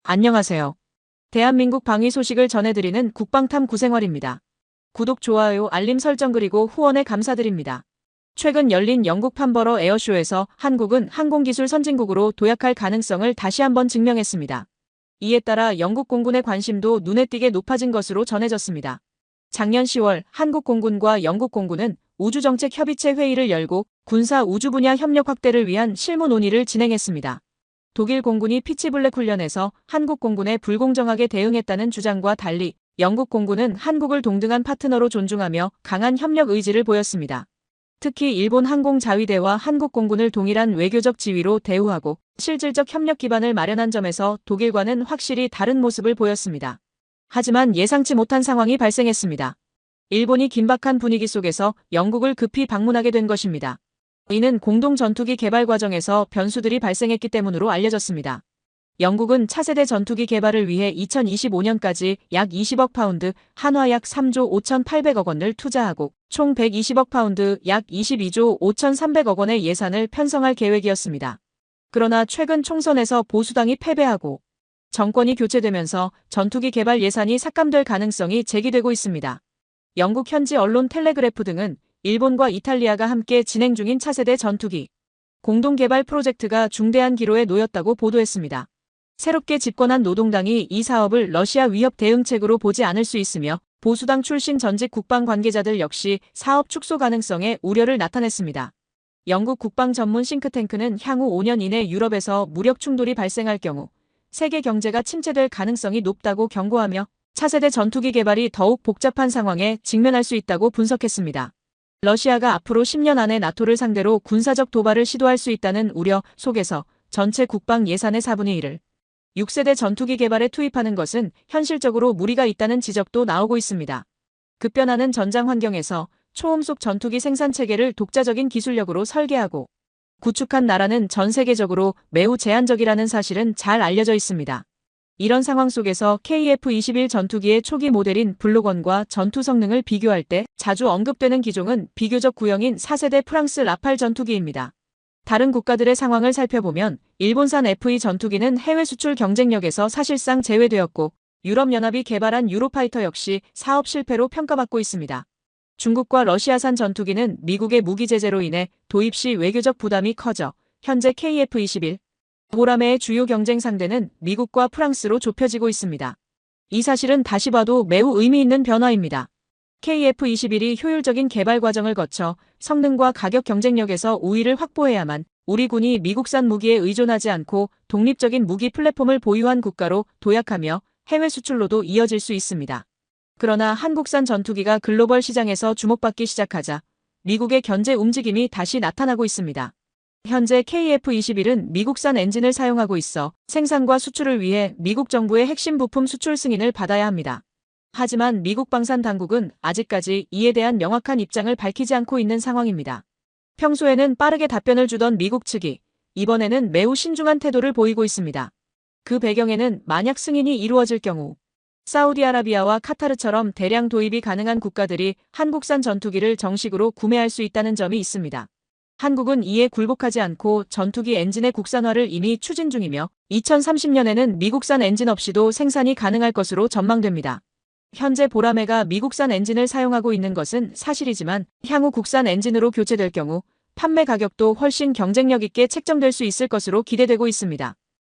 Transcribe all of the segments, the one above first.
안녕하세요. 대한민국 방위 소식을 전해드리는 국방탐 구생활입니다. 구독, 좋아요, 알림 설정 그리고 후원에 감사드립니다. 최근 열린 영국 판버러 에어쇼에서 한국은 항공기술 선진국으로 도약할 가능성을 다시 한번 증명했습니다. 이에 따라 영국 공군의 관심도 눈에 띄게 높아진 것으로 전해졌습니다. 작년 10월 한국 공군과 영국 공군은 우주정책협의체 회의를 열고 군사 우주 분야 협력 확대를 위한 실무 논의를 진행했습니다. 독일 공군이 피치블랙 훈련에서 한국 공군에 불공정하게 대응했다는 주장과 달리 영국 공군은 한국을 동등한 파트너로 존중하며 강한 협력 의지를 보였습니다. 특히 일본 항공자위대와 한국 공군을 동일한 외교적 지위로 대우하고 실질적 협력 기반을 마련한 점에서 독일과는 확실히 다른 모습을 보였습니다. 하지만 예상치 못한 상황이 발생했습니다. 일본이 긴박한 분위기 속에서 영국을 급히 방문하게 된 것입니다. 이는 공동 전투기 개발 과정에서 변수들이 발생했기 때문으로 알려졌습니다. 영국은 차세대 전투기 개발을 위해 2025년까지 약 20억 파운드, 한화 약 3조 5,800억 원을 투자하고 총 120억 파운드, 약 22조 5,300억 원의 예산을 편성할 계획이었습니다. 그러나 최근 총선에서 보수당이 패배하고 정권이 교체되면서 전투기 개발 예산이 삭감될 가능성이 제기되고 있습니다. 영국 현지 언론 텔레그래프 등은 일본과 이탈리아가 함께 진행 중인 차세대 전투기 공동 개발 프로젝트가 중대한 기로에 놓였다고 보도했습니다. 새롭게 집권한 노동당이 이 사업을 러시아 위협 대응책으로 보지 않을 수 있으며 보수당 출신 전직 국방 관계자들 역시 사업 축소 가능성에 우려를 나타냈습니다. 영국 국방 전문 싱크탱크는 향후 5년 이내 유럽에서 무력 충돌이 발생할 경우 세계 경제가 침체될 가능성이 높다고 경고하며 차세대 전투기 개발이 더욱 복잡한 상황에 직면할 수 있다고 분석했습니다. 러시아가 앞으로 10년 안에 나토를 상대로 군사적 도발을 시도할 수 있다는 우려 속에서 전체 국방 예산의 4분의 1을 6세대 전투기 개발에 투입하는 것은 현실적으로 무리가 있다는 지적도 나오고 있습니다. 급변하는 전장 환경에서 초음속 전투기 생산 체계를 독자적인 기술력으로 설계하고 구축한 나라는 전 세계적으로 매우 제한적이라는 사실은 잘 알려져 있습니다. 이런 상황 속에서 KF-21 전투기의 초기 모델인 블록원과 전투 성능을 비교할 때 자주 언급되는 기종은 비교적 구형인 4세대 프랑스 라팔 전투기입니다. 다른 국가들의 상황을 살펴보면 일본산 F-2 전투기는 해외 수출 경쟁력에서 사실상 제외되었고 유럽연합이 개발한 유로파이터 역시 사업 실패로 평가받고 있습니다. 중국과 러시아산 전투기는 미국의 무기 제재로 인해 도입 시 외교적 부담이 커져 현재 KF-21 보라매의 주요 경쟁 상대는 미국과 프랑스로 좁혀지고 있습니다. 이 사실은 다시 봐도 매우 의미 있는 변화입니다. KF-21이 효율적인 개발 과정을 거쳐 성능과 가격 경쟁력에서 우위를 확보해야만 우리 군이 미국산 무기에 의존하지 않고 독립적인 무기 플랫폼을 보유한 국가로 도약하며 해외 수출로도 이어질 수 있습니다. 그러나 한국산 전투기가 글로벌 시장에서 주목받기 시작하자 미국의 견제 움직임이 다시 나타나고 있습니다. 현재 KF-21은 미국산 엔진을 사용하고 있어 생산과 수출을 위해 미국 정부의 핵심 부품 수출 승인을 받아야 합니다. 하지만 미국 방산 당국은 아직까지 이에 대한 명확한 입장을 밝히지 않고 있는 상황입니다. 평소에는 빠르게 답변을 주던 미국 측이 이번에는 매우 신중한 태도를 보이고 있습니다. 그 배경에는 만약 승인이 이루어질 경우 사우디아라비아와 카타르처럼 대량 도입이 가능한 국가들이 한국산 전투기를 정식으로 구매할 수 있다는 점이 있습니다. 한국은 이에 굴복하지 않고 전투기 엔진의 국산화를 이미 추진 중이며 2030년에는 미국산 엔진 없이도 생산이 가능할 것으로 전망됩니다. 현재 보라매가 미국산 엔진을 사용하고 있는 것은 사실이지만 향후 국산 엔진으로 교체될 경우 판매 가격도 훨씬 경쟁력 있게 책정될 수 있을 것으로 기대되고 있습니다.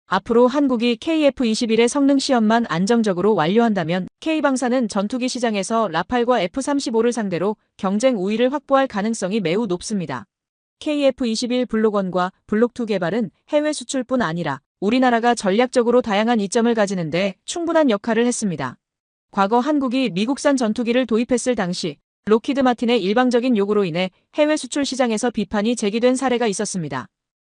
앞으로 한국이 KF-21의 성능 시험만 안정적으로 완료한다면 K방산은 전투기 시장에서 라팔과 F-35를 상대로 경쟁 우위를 확보할 가능성이 매우 높습니다. KF-21 블록1과 블록2 개발은 해외 수출뿐 아니라 우리나라가 전략적으로 다양한 이점을 가지는 데 충분한 역할을 했습니다. 과거 한국이 미국산 전투기를 도입했을 당시 록히드 마틴의 일방적인 요구로 인해 해외 수출 시장에서 비판이 제기된 사례가 있었습니다.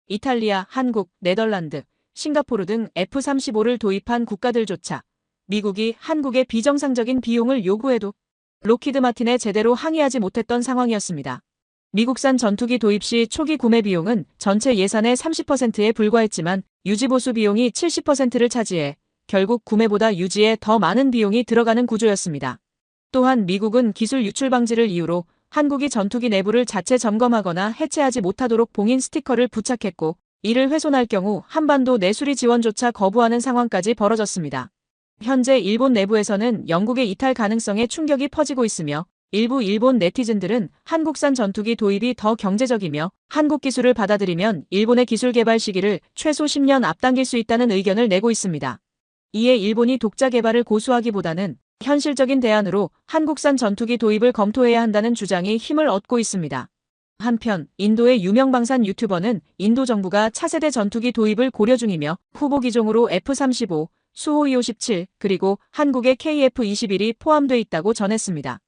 이탈리아, 한국, 네덜란드, 싱가포르 등 F-35를 도입한 국가들조차 미국이 한국에 비정상적인 비용을 요구해도 록히드 마틴에 제대로 항의하지 못했던 상황이었습니다. 미국산 전투기 도입 시 초기 구매 비용은 전체 예산의 30%에 불과했지만 유지보수 비용이 70%를 차지해 결국 구매보다 유지에 더 많은 비용이 들어가는 구조였습니다. 또한 미국은 기술 유출 방지를 이유로 한국이 전투기 내부를 자체 점검하거나 해체하지 못하도록 봉인 스티커를 부착했고 이를 훼손할 경우 한반도 내수리 지원조차 거부하는 상황까지 벌어졌습니다. 현재 일본 내부에서는 영국의 이탈 가능성에 충격이 퍼지고 있으며 일부 일본 네티즌들은 한국산 전투기 도입이 더 경제적이며 한국 기술을 받아들이면 일본의 기술 개발 시기를 최소 10년 앞당길 수 있다는 의견을 내고 있습니다. 이에 일본이 독자 개발을 고수하기보다는 현실적인 대안으로 한국산 전투기 도입을 검토해야 한다는 주장이 힘을 얻고 있습니다. 한편 인도의 유명 방산 유튜버는 인도 정부가 차세대 전투기 도입을 고려 중이며 후보 기종으로 F-35, 수호이 57, 그리고 한국의 KF-21이 포함돼 있다고 전했습니다.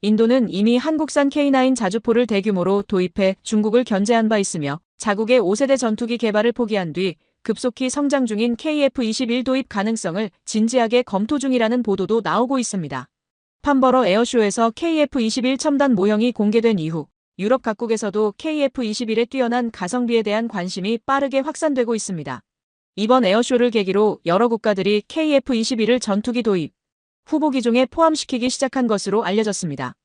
인도는 이미 한국산 K9 자주포를 대규모로 도입해 중국을 견제한 바 있으며 자국의 5세대 전투기 개발을 포기한 뒤 급속히 성장 중인 KF-21 도입 가능성을 진지하게 검토 중이라는 보도도 나오고 있습니다. 판버러 에어쇼에서 KF-21 첨단 모형이 공개된 이후 유럽 각국에서도 KF-21의 뛰어난 가성비에 대한 관심이 빠르게 확산되고 있습니다. 이번 에어쇼를 계기로 여러 국가들이 KF-21을 전투기 도입, 후보 기종에 포함시키기 시작한 것으로 알려졌습니다.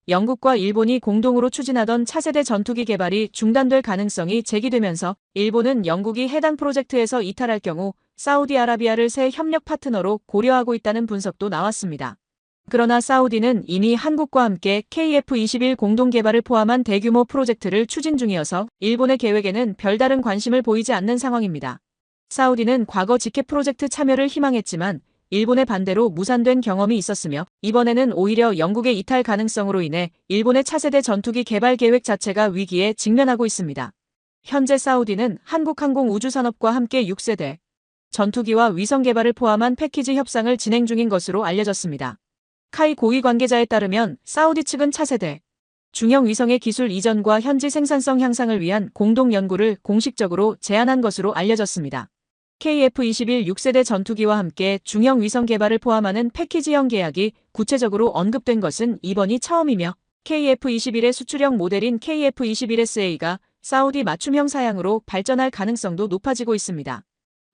영국과 일본이 공동으로 추진하던 차세대 전투기 개발이 중단될 가능성이 제기되면서 일본은 영국이 해당 프로젝트에서 이탈할 경우 사우디아라비아를 새 협력 파트너로 고려하고 있다는 분석도 나왔습니다. 그러나 사우디는 이미 한국과 함께 KF-21 공동 개발을 포함한 대규모 프로젝트를 추진 중이어서 일본의 계획에는 별다른 관심을 보이지 않는 상황입니다. 사우디는 과거 지켓 프로젝트 참여를 희망했지만 일본의 반대로 무산된 경험이 있었으며 이번에는 오히려 영국의 이탈 가능성으로 인해 일본의 차세대 전투기 개발 계획 자체가 위기에 직면하고 있습니다. 현재 사우디는 한국항공우주산업과 함께 6세대 전투기와 위성 개발을 포함한 패키지 협상을 진행 중인 것으로 알려졌습니다. 카이 고위 관계자에 따르면 사우디 측은 차세대 중형 위성의 기술 이전과 현지 생산성 향상을 위한 공동 연구를 공식적으로 제안한 것으로 알려졌습니다. KF-21 6세대 전투기와 함께 중형 위성 개발을 포함하는 패키지형 계약이 구체적으로 언급된 것은 이번이 처음이며 KF-21의 수출형 모델인 KF-21SA가 사우디 맞춤형 사양으로 발전할 가능성도 높아지고 있습니다.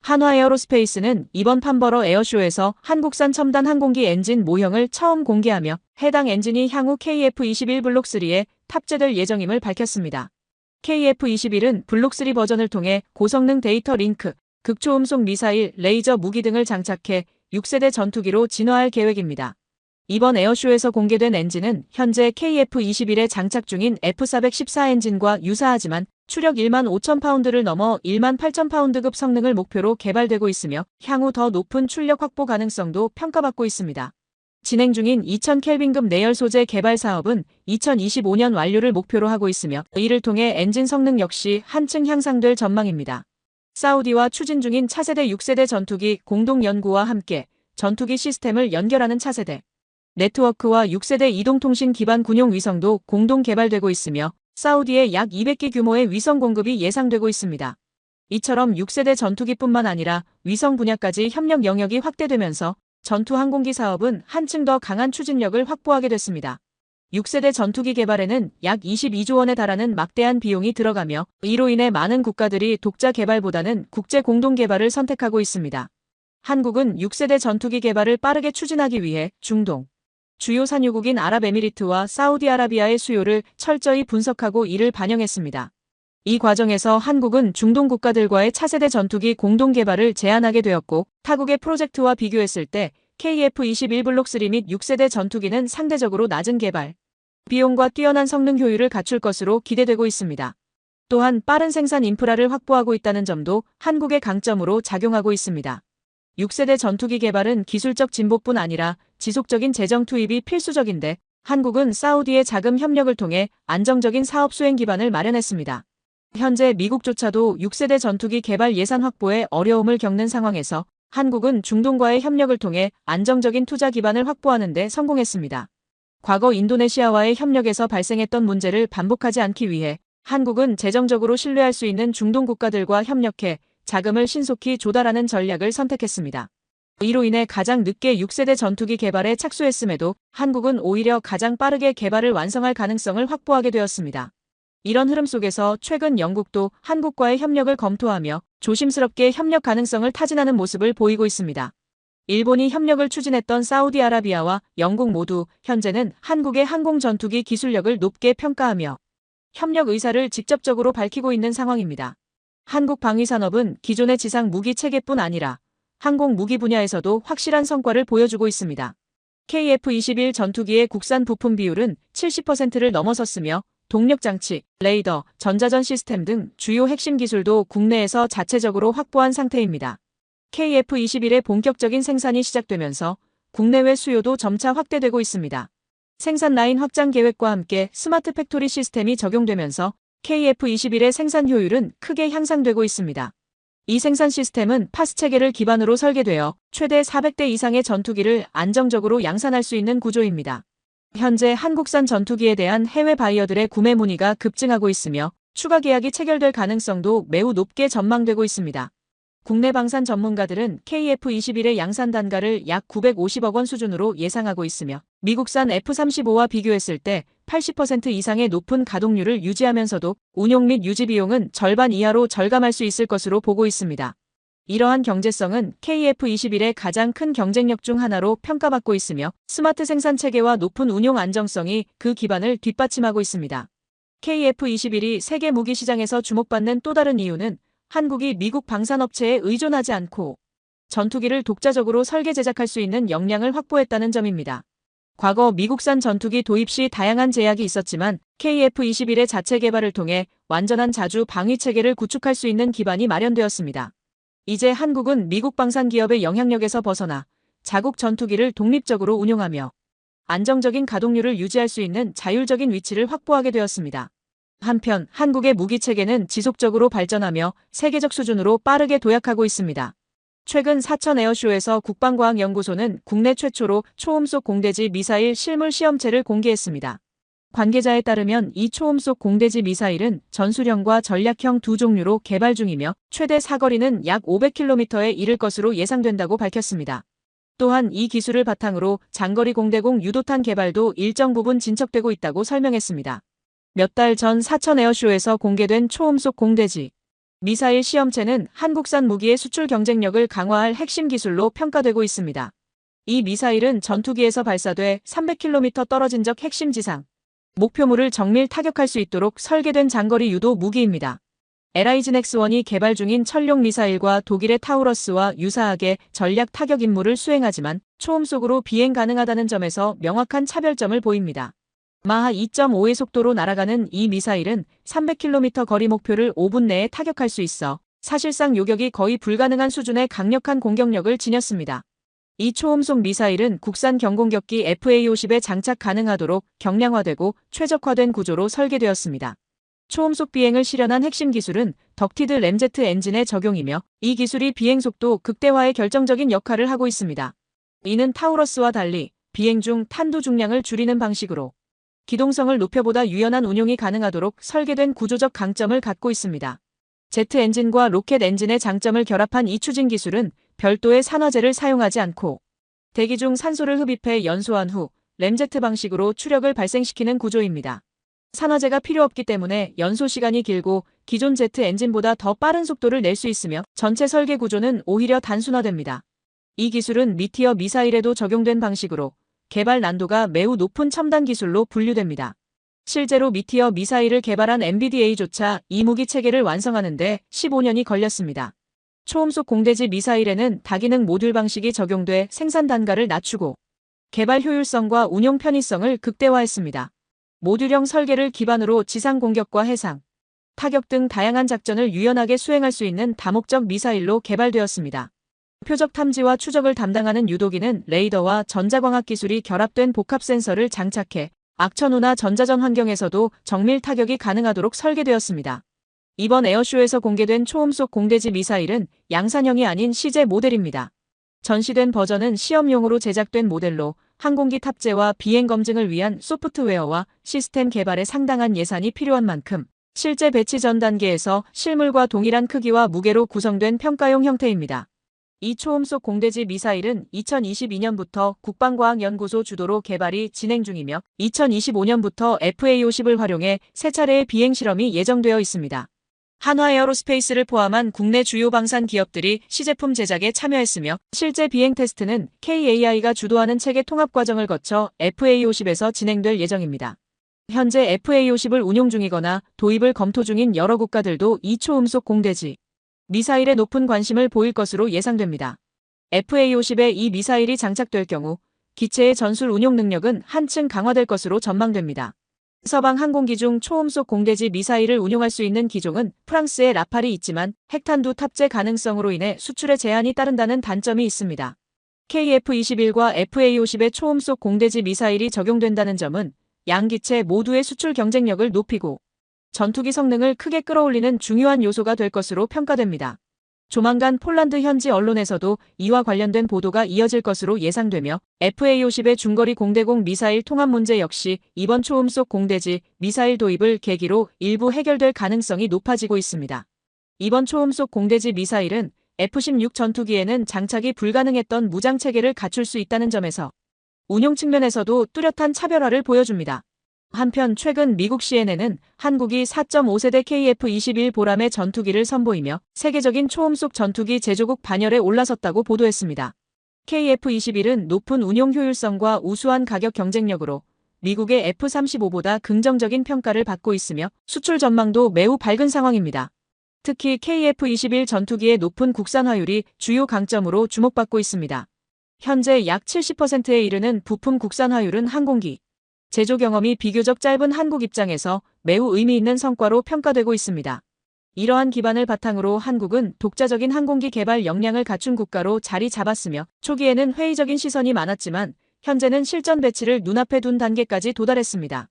한화에어로스페이스는 이번 판버러 에어쇼에서 한국산 첨단 항공기 엔진 모형을 처음 공개하며 해당 엔진이 향후 KF-21 블록3에 탑재될 예정임을 밝혔습니다. KF-21은 블록3 버전을 통해 고성능 데이터 링크, 극초음속 미사일, 레이저 무기 등을 장착해 6세대 전투기로 진화할 계획입니다. 이번 에어쇼에서 공개된 엔진은 현재 KF-21에 장착 중인 F-414 엔진과 유사하지만 추력 1만 5천 파운드를 넘어 1만 8천 파운드급 성능을 목표로 개발되고 있으며 향후 더 높은 출력 확보 가능성도 평가받고 있습니다. 진행 중인 2000켈빈급 내열 소재 개발 사업은 2025년 완료를 목표로 하고 있으며 이를 통해 엔진 성능 역시 한층 향상될 전망입니다. 사우디와 추진 중인 차세대 6세대 전투기 공동 연구와 함께 전투기 시스템을 연결하는 차세대 네트워크와 6세대 이동통신 기반 군용 위성도 공동 개발되고 있으며 사우디에 약 200기 규모의 위성 공급이 예상되고 있습니다. 이처럼 6세대 전투기뿐만 아니라 위성 분야까지 협력 영역이 확대되면서 전투 항공기 사업은 한층 더 강한 추진력을 확보하게 됐습니다. 6세대 전투기 개발에는 약 22조 원에 달하는 막대한 비용이 들어가며 이로 인해 많은 국가들이 독자 개발보다는 국제 공동 개발을 선택하고 있습니다. 한국은 6세대 전투기 개발을 빠르게 추진하기 위해 중동 주요 산유국인 아랍에미리트와 사우디아라비아의 수요를 철저히 분석하고 이를 반영했습니다. 이 과정에서 한국은 중동 국가들과의 차세대 전투기 공동 개발을 제안하게 되었고 타국의 프로젝트와 비교했을 때 KF-21 블록3 및 6세대 전투기는 상대적으로 낮은 개발 비용과 뛰어난 성능 효율을 갖출 것으로 기대되고 있습니다. 또한 빠른 생산 인프라를 확보하고 있다는 점도 한국의 강점으로 작용하고 있습니다. 6세대 전투기 개발은 기술적 진보뿐 아니라 지속적인 재정 투입이 필수적인데 한국은 사우디의 자금 협력을 통해 안정적인 사업 수행 기반을 마련했습니다. 현재 미국조차도 6세대 전투기 개발 예산 확보에 어려움을 겪는 상황에서 한국은 중동과의 협력을 통해 안정적인 투자 기반을 확보하는 데 성공했습니다. 과거 인도네시아와의 협력에서 발생했던 문제를 반복하지 않기 위해 한국은 재정적으로 신뢰할 수 있는 중동 국가들과 협력해 자금을 신속히 조달하는 전략을 선택했습니다. 이로 인해 가장 늦게 6세대 전투기 개발에 착수했음에도 한국은 오히려 가장 빠르게 개발을 완성할 가능성을 확보하게 되었습니다. 이런 흐름 속에서 최근 영국도 한국과의 협력을 검토하며 조심스럽게 협력 가능성을 타진하는 모습을 보이고 있습니다. 일본이 협력을 추진했던 사우디아라비아와 영국 모두 현재는 한국의 항공 전투기 기술력을 높게 평가하며 협력 의사를 직접적으로 밝히고 있는 상황입니다. 한국 방위산업은 기존의 지상 무기 체계뿐 아니라 항공 무기 분야에서도 확실한 성과를 보여주고 있습니다. KF-21 전투기의 국산 부품 비율은 70%를 넘어섰으며 동력장치, 레이더, 전자전 시스템 등 주요 핵심 기술도 국내에서 자체적으로 확보한 상태입니다. KF-21의 본격적인 생산이 시작되면서 국내외 수요도 점차 확대되고 있습니다. 생산 라인 확장 계획과 함께 스마트 팩토리 시스템이 적용되면서 KF-21의 생산 효율은 크게 향상되고 있습니다. 이 생산 시스템은 파스 체계를 기반으로 설계되어 최대 400대 이상의 전투기를 안정적으로 양산할 수 있는 구조입니다. 현재 한국산 전투기에 대한 해외 바이어들의 구매 문의가 급증하고 있으며 추가 계약이 체결될 가능성도 매우 높게 전망되고 있습니다. 국내 방산 전문가들은 KF-21의 양산 단가를 약 950억 원 수준으로 예상하고 있으며 미국산 F-35와 비교했을 때 80% 이상의 높은 가동률을 유지하면서도 운용 및 유지 비용은 절반 이하로 절감할 수 있을 것으로 보고 있습니다. 이러한 경제성은 KF-21의 가장 큰 경쟁력 중 하나로 평가받고 있으며 스마트 생산 체계와 높은 운용 안정성이 그 기반을 뒷받침하고 있습니다. KF-21이 세계 무기 시장에서 주목받는 또 다른 이유는 한국이 미국 방산업체에 의존하지 않고 전투기를 독자적으로 설계 제작할 수 있는 역량을 확보했다는 점입니다. 과거 미국산 전투기 도입 시 다양한 제약이 있었지만 KF-21의 자체 개발을 통해 완전한 자주 방위 체계를 구축할 수 있는 기반이 마련되었습니다. 이제 한국은 미국 방산 기업의 영향력에서 벗어나 자국 전투기를 독립적으로 운용하며 안정적인 가동률을 유지할 수 있는 자율적인 위치를 확보하게 되었습니다. 한편 한국의 무기 체계는 지속적으로 발전하며 세계적 수준으로 빠르게 도약하고 있습니다. 최근 사천 에어쇼에서 국방과학연구소는 국내 최초로 초음속 공대지 미사일 실물 시험체를 공개했습니다. 관계자에 따르면 이 초음속 공대지 미사일은 전술형과 전략형 두 종류로 개발 중이며 최대 사거리는 약 500km에 이를 것으로 예상된다고 밝혔습니다. 또한 이 기술을 바탕으로 장거리 공대공 유도탄 개발도 일정 부분 진척되고 있다고 설명했습니다. 몇 달 전 사천 에어쇼에서 공개된 초음속 공대지 미사일 시험체는 한국산 무기의 수출 경쟁력을 강화할 핵심 기술로 평가되고 있습니다. 이 미사일은 전투기에서 발사돼 300km 떨어진 적 핵심 지상 목표물을 정밀 타격할 수 있도록 설계된 장거리 유도 무기입니다. LIGN-X1이 개발 중인 천룡 미사일과 독일의 타우러스와 유사하게 전략 타격 임무를 수행하지만 초음속으로 비행 가능하다는 점에서 명확한 차별점을 보입니다. 마하 2.5의 속도로 날아가는 이 미사일은 300km 거리 목표를 5분 내에 타격할 수 있어 사실상 요격이 거의 불가능한 수준의 강력한 공격력을 지녔습니다. 이 초음속 미사일은 국산 경공격기 FA-50에 장착 가능하도록 경량화되고 최적화된 구조로 설계되었습니다. 초음속 비행을 실현한 핵심 기술은 덕티드 램제트 엔진의 적용이며 이 기술이 비행 속도 극대화에 결정적인 역할을 하고 있습니다. 이는 타우러스와 달리 비행 중 탄두 중량을 줄이는 방식으로 기동성을 높여 보다 유연한 운용이 가능하도록 설계된 구조적 강점을 갖고 있습니다. 제트 엔진과 로켓 엔진의 장점을 결합한 이 추진 기술은 별도의 산화제를 사용하지 않고 대기 중 산소를 흡입해 연소한 후 램제트 방식으로 추력을 발생시키는 구조입니다. 산화제가 필요 없기 때문에 연소 시간이 길고 기존 제트 엔진보다 더 빠른 속도를 낼 수 있으며 전체 설계 구조는 오히려 단순화됩니다. 이 기술은 미티어 미사일에도 적용된 방식으로 개발 난도가 매우 높은 첨단 기술로 분류됩니다. 실제로 미티어 미사일을 개발한 MBDA조차 이 무기 체계를 완성하는 데 15년이 걸렸습니다. 초음속 공대지 미사일에는 다기능 모듈 방식이 적용돼 생산 단가를 낮추고 개발 효율성과 운용 편의성을 극대화했습니다. 모듈형 설계를 기반으로 지상 공격과 해상, 타격 등 다양한 작전을 유연하게 수행할 수 있는 다목적 미사일로 개발되었습니다. 표적 탐지와 추적을 담당하는 유도기는 레이더와 전자광학 기술이 결합된 복합 센서를 장착해 악천후나 전자전 환경에서도 정밀 타격이 가능하도록 설계되었습니다. 이번 에어쇼에서 공개된 초음속 공대지 미사일은 양산형이 아닌 CJ 모델입니다. 전시된 버전은 시험용으로 제작된 모델로 항공기 탑재와 비행 검증을 위한 소프트웨어와 시스템 개발에 상당한 예산이 필요한 만큼 실제 배치 전 단계에서 실물과 동일한 크기와 무게로 구성된 평가용 형태입니다. 이 초음속 공대지 미사일은 2022년부터 국방과학연구소 주도로 개발이 진행 중이며 2025년부터 FA-50을 활용해 세 차례의 비행 실험이 예정되어 있습니다. 한화에어로스페이스를 포함한 국내 주요 방산 기업들이 시제품 제작에 참여했으며 실제 비행 테스트는 KAI가 주도하는 체계 통합 과정을 거쳐 FA-50에서 진행될 예정입니다. 현재 FA-50을 운용 중이거나 도입을 검토 중인 여러 국가들도 이 초음속 공대지 미사일에 높은 관심을 보일 것으로 예상됩니다. FA-50에 이 미사일이 장착될 경우 기체의 전술 운용 능력은 한층 강화될 것으로 전망됩니다. 서방 항공기 중 초음속 공대지 미사일을 운용할 수 있는 기종은 프랑스의 라팔이 있지만 핵탄두 탑재 가능성으로 인해 수출에 제한이 따른다는 단점이 있습니다. KF-21과 FA-50의 초음속 공대지 미사일이 적용된다는 점은 양 기체 모두의 수출 경쟁력을 높이고 전투기 성능을 크게 끌어올리는 중요한 요소가 될 것으로 평가됩니다. 조만간 폴란드 현지 언론에서도 이와 관련된 보도가 이어질 것으로 예상되며 FA-50의 중거리 공대공 미사일 통합 문제 역시 이번 초음속 공대지 미사일 도입을 계기로 일부 해결될 가능성이 높아지고 있습니다. 이번 초음속 공대지 미사일은 F-16 전투기에는 장착이 불가능했던 무장체계를 갖출 수 있다는 점에서 운용 측면에서도 뚜렷한 차별화를 보여줍니다. 한편 최근 미국 CNN은 한국이 4.5세대 KF-21 보람의 전투기를 선보이며 세계적인 초음속 전투기 제조국 반열에 올라섰다고 보도했습니다. KF-21은 높은 운용 효율성과 우수한 가격 경쟁력으로 미국의 F-35보다 긍정적인 평가를 받고 있으며 수출 전망도 매우 밝은 상황입니다. 특히 KF-21 전투기의 높은 국산화율이 주요 강점으로 주목받고 있습니다. 현재 약 70%에 이르는 부품 국산화율은 항공기 제조 경험이 비교적 짧은 한국 입장에서 매우 의미 있는 성과로 평가되고 있습니다. 이러한 기반을 바탕으로 한국은 독자적인 항공기 개발 역량을 갖춘 국가로 자리 잡았으며 초기에는 회의적인 시선이 많았지만 현재는 실전 배치를 눈앞에 둔 단계까지 도달했습니다.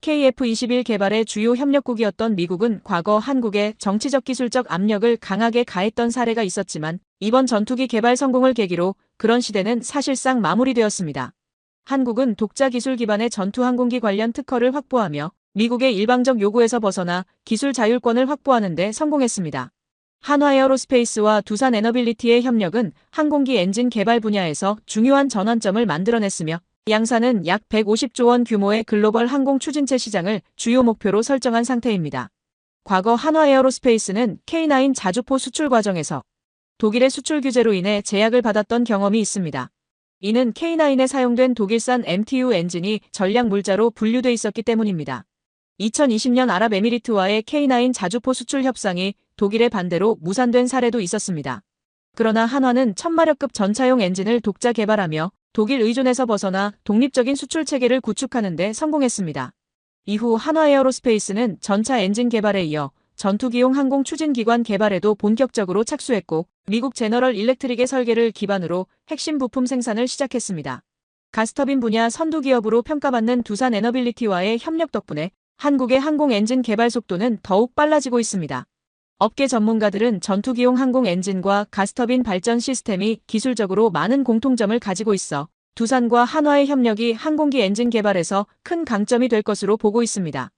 KF-21 개발의 주요 협력국이었던 미국은 과거 한국에 정치적 기술적 압력을 강하게 가했던 사례가 있었지만 이번 전투기 개발 성공을 계기로 그런 시대는 사실상 마무리되었습니다. 한국은 독자 기술 기반의 전투항공기 관련 특허를 확보하며 미국의 일방적 요구에서 벗어나 기술 자율권을 확보하는 데 성공했습니다. 한화에어로스페이스와 두산에너빌리티의 협력은 항공기 엔진 개발 분야에서 중요한 전환점을 만들어냈으며 양사는 약 150조 원 규모의 글로벌 항공 추진체 시장을 주요 목표로 설정한 상태입니다. 과거 한화에어로스페이스는 K9 자주포 수출 과정에서 독일의 수출 규제로 인해 제약을 받았던 경험이 있습니다. 이는 K9에 사용된 독일산 MTU 엔진이 전략 물자로 분류돼 있었기 때문입니다. 2020년 아랍에미리트와의 K9 자주포 수출 협상이 독일의 반대로 무산된 사례도 있었습니다. 그러나 한화는 1000마력급 전차용 엔진을 독자 개발하며 독일 의존에서 벗어나 독립적인 수출 체계를 구축하는 데 성공했습니다. 이후 한화에어로스페이스는 전차 엔진 개발에 이어 전투기용 항공 추진기관 개발에도 본격적으로 착수했고 미국 제너럴 일렉트릭의 설계를 기반으로 핵심 부품 생산을 시작했습니다. 가스터빈 분야 선두 기업으로 평가받는 두산에너빌리티와의 협력 덕분에 한국의 항공 엔진 개발 속도는 더욱 빨라지고 있습니다. 업계 전문가들은 전투기용 항공 엔진과 가스터빈 발전 시스템이 기술적으로 많은 공통점을 가지고 있어 두산과 한화의 협력이 항공기 엔진 개발에서 큰 강점이 될 것으로 보고 있습니다.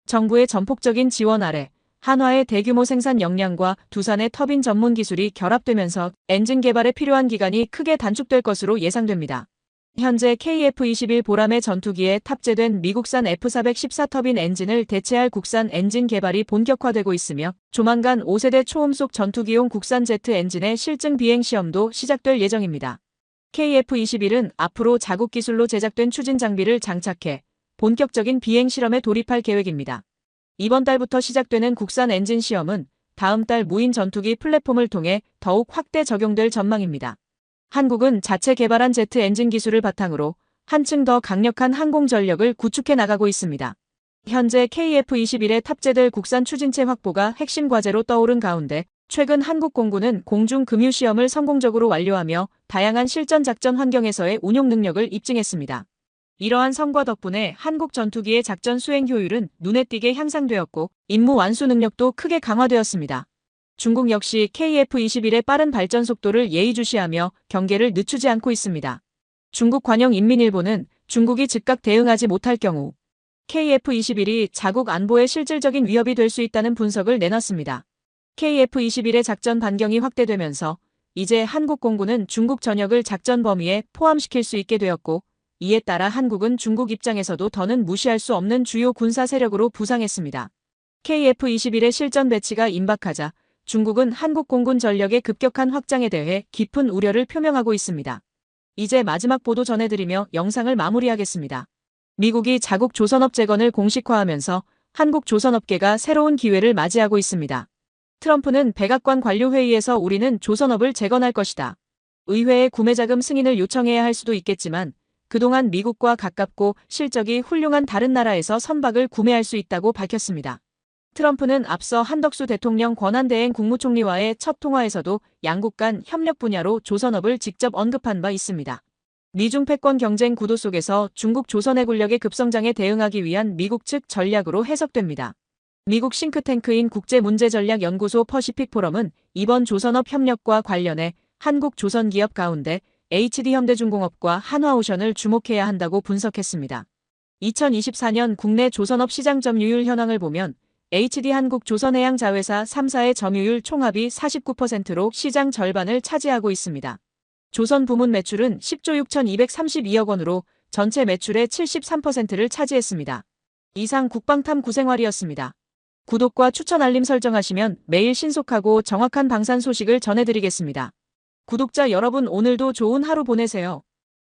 정부의 전폭적인 지원 아래 한화의 대규모 생산 역량과 두산의 터빈 전문 기술이 결합되면서 엔진 개발에 필요한 기간이 크게 단축될 것으로 예상됩니다. 현재 KF-21 보람의 전투기에 탑재된 미국산 F414 터빈 엔진을 대체할 국산 엔진 개발이 본격화되고 있으며 조만간 5세대 초음속 전투기용 국산 제트 엔진의 실증 비행 시험도 시작될 예정입니다. KF-21은 앞으로 자국 기술로 제작된 추진 장비를 장착해 본격적인 비행 실험에 돌입할 계획입니다. 이번 달부터 시작되는 국산 엔진 시험은 다음 달 무인 전투기 플랫폼을 통해 더욱 확대 적용될 전망입니다. 한국은 자체 개발한 제트 엔진 기술을 바탕으로 한층 더 강력한 항공 전력을 구축해 나가고 있습니다. 현재 KF-21에 탑재될 국산 추진체 확보가 핵심 과제로 떠오른 가운데 최근 한국 공군은 공중 금유 시험을 성공적으로 완료하며 다양한 실전 작전 환경에서의 운용 능력을 입증했습니다. 이러한 성과 덕분에 한국 전투기의 작전 수행 효율은 눈에 띄게 향상되었고 임무 완수 능력도 크게 강화되었습니다. 중국 역시 KF-21의 빠른 발전 속도를 예의주시하며 경계를 늦추지 않고 있습니다. 중국 관영인민일보는 중국이 즉각 대응하지 못할 경우 KF-21이 자국 안보에 실질적인 위협이 될 수 있다는 분석을 내놨습니다. KF-21의 작전 반경이 확대되면서 이제 한국 공군은 중국 전역을 작전 범위에 포함시킬 수 있게 되었고 이에 따라 한국은 중국 입장에서도 더는 무시할 수 없는 주요 군사 세력으로 부상했습니다. KF-21의 실전 배치가 임박하자 중국은 한국 공군 전력의 급격한 확장에 대해 깊은 우려를 표명하고 있습니다. 이제 마지막 보도 전해드리며 영상을 마무리하겠습니다. 미국이 자국 조선업 재건을 공식화하면서 한국 조선업계가 새로운 기회를 맞이하고 있습니다. 트럼프는 백악관 관료회의에서 우리는 조선업을 재건할 것이다. 의회에 구매자금 승인을 요청해야 할 수도 있겠지만 그동안 미국과 가깝고 실적이 훌륭한 다른 나라에서 선박을 구매할 수 있다고 밝혔습니다. 트럼프는 앞서 한덕수 대통령 권한대행 국무총리와의 첫 통화에서도 양국 간 협력 분야로 조선업을 직접 언급한 바 있습니다. 미중 패권 경쟁 구도 속에서 중국 조선의 군력의 급성장에 대응하기 위한 미국 측 전략으로 해석됩니다. 미국 싱크탱크인 국제문제전략연구소 퍼시픽 포럼은 이번 조선업 협력과 관련해 한국 조선기업 가운데 HD현대중공업과 한화오션을 주목해야 한다고 분석했습니다. 2024년 국내 조선업 시장 점유율 현황을 보면 HD한국조선해양자회사 3사의 점유율 총합이 49%로 시장 절반을 차지하고 있습니다. 조선 부문 매출은 10조 6,232억 원으로 전체 매출의 73%를 차지했습니다. 이상 국방탐 구생활이었습니다. 구독과 추천 알림 설정하시면 매일 신속하고 정확한 방산 소식을 전해드리겠습니다. 구독자 여러분 오늘도 좋은 하루 보내세요.